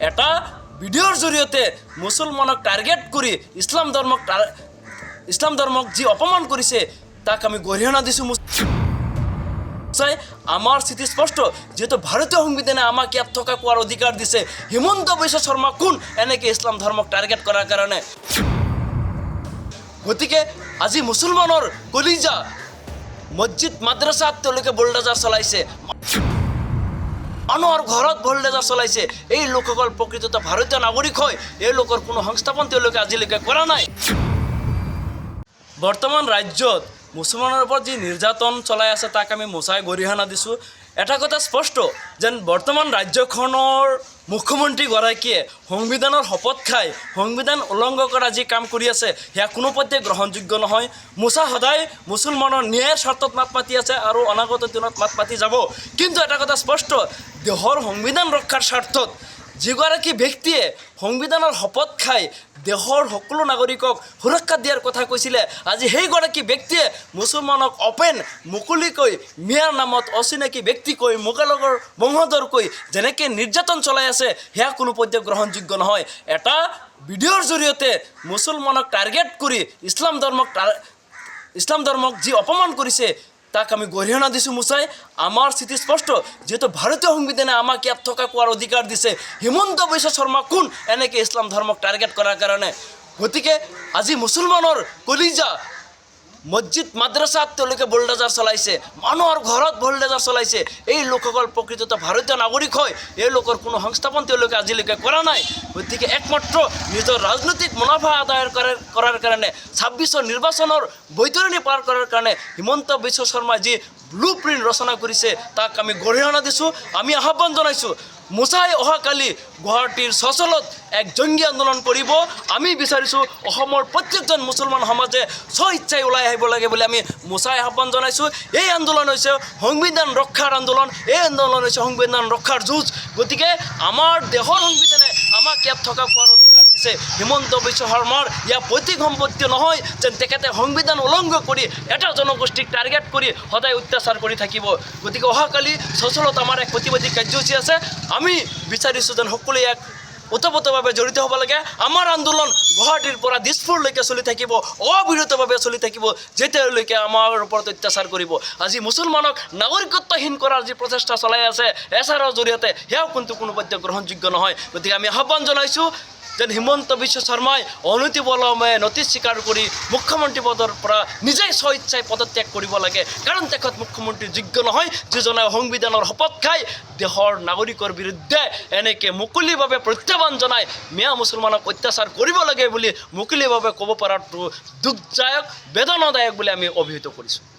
এটা ভিডিঅ'ৰ জৰিয়তে মুছলমানক টাৰ্গেট কৰি ইছলাম ধৰ্মক যি অপমান কৰিছে তাক আমি গৰিহণা দিছোঁ। আমাৰ স্থিতি স্পষ্ট, যিহেতু ভাৰতীয় সংবিধানে আমাক ইয়াত থকা কোৱাৰ অধিকাৰ দিছে। হিমন্ত বিশ্ব শৰ্মা কোন এনেকৈ ইছলাম ধৰ্মক টাৰ্গেট কৰাৰ কাৰণে? গতিকে আজি মুছলমানৰ কলিজা মছজিদ মাদ্ৰাছাত তেওঁলোকে বুলডোজাৰ চলাইছে, মানুহৰ ঘৰত বুলডোজাৰ চলাইছে। এই লোকসকল প্ৰকৃততে ভাৰতীয় নাগৰিক হয়, এই লোকৰ কোনো সংস্থাপন তেওঁলোকে আজিলৈকে কৰা নাই। বৰ্তমান ৰাজ্যত মুছলমানৰ ওপৰত যি নিৰ্যাতন চলাই আছে তাক আমি মোচাই গৰিহণা দিছোঁ। এটা কথা স্পষ্ট যেন বৰ্তমান ৰাজ্যখনৰ মুখ্যমন্ত্ৰীগৰাকীয়ে সংবিধানৰ শপত খাই সংবিধান উলংঘ কৰা যি কাম কৰি আছে সেয়া কোনোপধ্যে গ্ৰহণযোগ্য নহয়। মোচা সদায় মুছলমানৰ ন্যায়ৰ স্বাৰ্থত মাত মাতি আছে আৰু অনাগত দিনত মাত মাতি যাব। কিন্তু এটা কথা স্পষ্ট, দেশৰ সংবিধান ৰক্ষাৰ স্বাৰ্থত যিগৰাকী ব্যক্তিয়ে সংবিধানৰ শপত খাই দেশৰ সকলো নাগৰিকক সুৰক্ষা দিয়াৰ কথা কৈছিলে, আজি সেইগৰাকী ব্যক্তিয়ে মুছলমানক মুকলিকৈ মিয়াৰ নামত অচিনাকি ব্যক্তিকৈ মোকালকৰ বংশধৰকৈ যেনেকৈ নিৰ্যাতন চলাই আছে সেয়া কোনোপধ্যে গ্ৰহণযোগ্য নহয়। এটা ভিডিঅ'ৰ জৰিয়তে মুছলমানক টাৰ্গেট কৰি ইছলাম ধৰ্মক যি অপমান কৰিছে তাক আমি গৰিহণা দিছোঁ। মোচাই আমাৰ স্থিতি স্পষ্ট, যিহেতু ভাৰতীয় সংবিধানে আমাক ইয়াত থকা কোৱাৰ অধিকাৰ দিছে। হিমন্ত বিশ্ব শৰ্মা কোন এনেকৈ ইছলাম ধৰ্মক টাৰ্গেট কৰাৰ কাৰণে? গতিকে আজি মুছলমানৰ কলিজা মছজিদ মাদ্ৰাছাত তেওঁলোকে বুলডোজাৰ চলাইছে, মানুহৰ ঘৰত বুলডোজাৰ চলাইছে। এই লোকসকল প্ৰকৃততে ভাৰতীয় নাগৰিক হয়, এই লোকৰ কোনো সংস্থাপন তেওঁলোকে আজিলৈকে কৰা নাই। গতিকে একমাত্ৰ নিজৰ ৰাজনৈতিক মুনাফা আদায় কৰাৰ কাৰণে 26ৰ নিৰ্বাচনৰ বৈতৰণি পাৰ কৰাৰ কাৰণে হিমন্ত বিশ্ব শৰ্মাই যি ব্লু প্ৰিণ্ট ৰচনা কৰিছে তাক আমি গৰিহণা দিছোঁ। আমি আহ্বান জনাইছোঁ, মোচাই অহাকালি গুৱাহাটীৰ চচলত এক জংগী আন্দোলন কৰিব। আমি বিচাৰিছোঁ অসমৰ প্ৰত্যেকজন মুছলমান সমাজে স্বইচ্ছাই ওলাই আহিব লাগে বুলি আমি মোচাই আহ্বান জনাইছোঁ। এই আন্দোলন হৈছে সংবিধান ৰক্ষাৰ আন্দোলন, এই আন্দোলন হৈছে সংবিধান ৰক্ষাৰ যুঁজ। গতিকে আমাৰ দেশৰ সংবিধানে আমাক ইয়াত থকা খোৱাৰ অধিকাৰ দিছে। হিমন্ত বিশ্ব শৰ্মাৰ ইয়াৰ পৈতৃক সম্পত্তি নহয় যেন তেখেতে সংবিধান উলংঘ কৰি এটা জনগোষ্ঠীক টাৰ্গেট কৰি সদায় অত্যাচাৰ কৰি থাকিব। গতিকে অহাকালি চচলত আমাৰ এক প্ৰতিবাদী কাৰ্যসূচী আছে। আমি বিচাৰিছোঁ যেন সকলোৱে এক ওতপ্ৰোতভাৱে জড়িত হ'ব লাগে। আমাৰ আন্দোলন গুৱাহাটীৰ পৰা দিছপুৰলৈকে চলি থাকিব, অবিৰতভাৱে চলি থাকিব, যেতিয়ালৈকে আমাৰ ওপৰত অত্যাচাৰ কৰিব। আজি মুছলমানক নাগৰিকত্বহীন কৰাৰ যি প্ৰচেষ্টা চলাই আছে এছাৰৰ জৰিয়তে সেয়াও কিন্তু কোনোপধ্যে গ্ৰহণযোগ্য নহয়। গতিকে আমি আহ্বান জনাইছোঁ যেন হিমন্ত বিশ্ব শৰ্মাই অনতিপলমে নথি স্বীকাৰ কৰি মুখ্যমন্ত্ৰী পদৰ পৰা নিজেই স্বইচ্ছাই পদত্যাগ কৰিব লাগে। কাৰণ তেখেত মুখ্যমন্ত্ৰীৰ যোগ্য নহয়, যিজনে সংবিধানৰ শপত খাই দেশৰ নাগৰিকৰ বিৰুদ্ধে এনেকৈ মুকলিভাৱে প্ৰত্যাহ্বান জনাই মিয়া মুছলমানক অত্যাচাৰ কৰিব লাগে বুলি মুকলিভাৱে ক'ব পৰাটো দুখদায়ক, বেদনাদায়ক বুলি আমি অভিহিত কৰিছোঁ।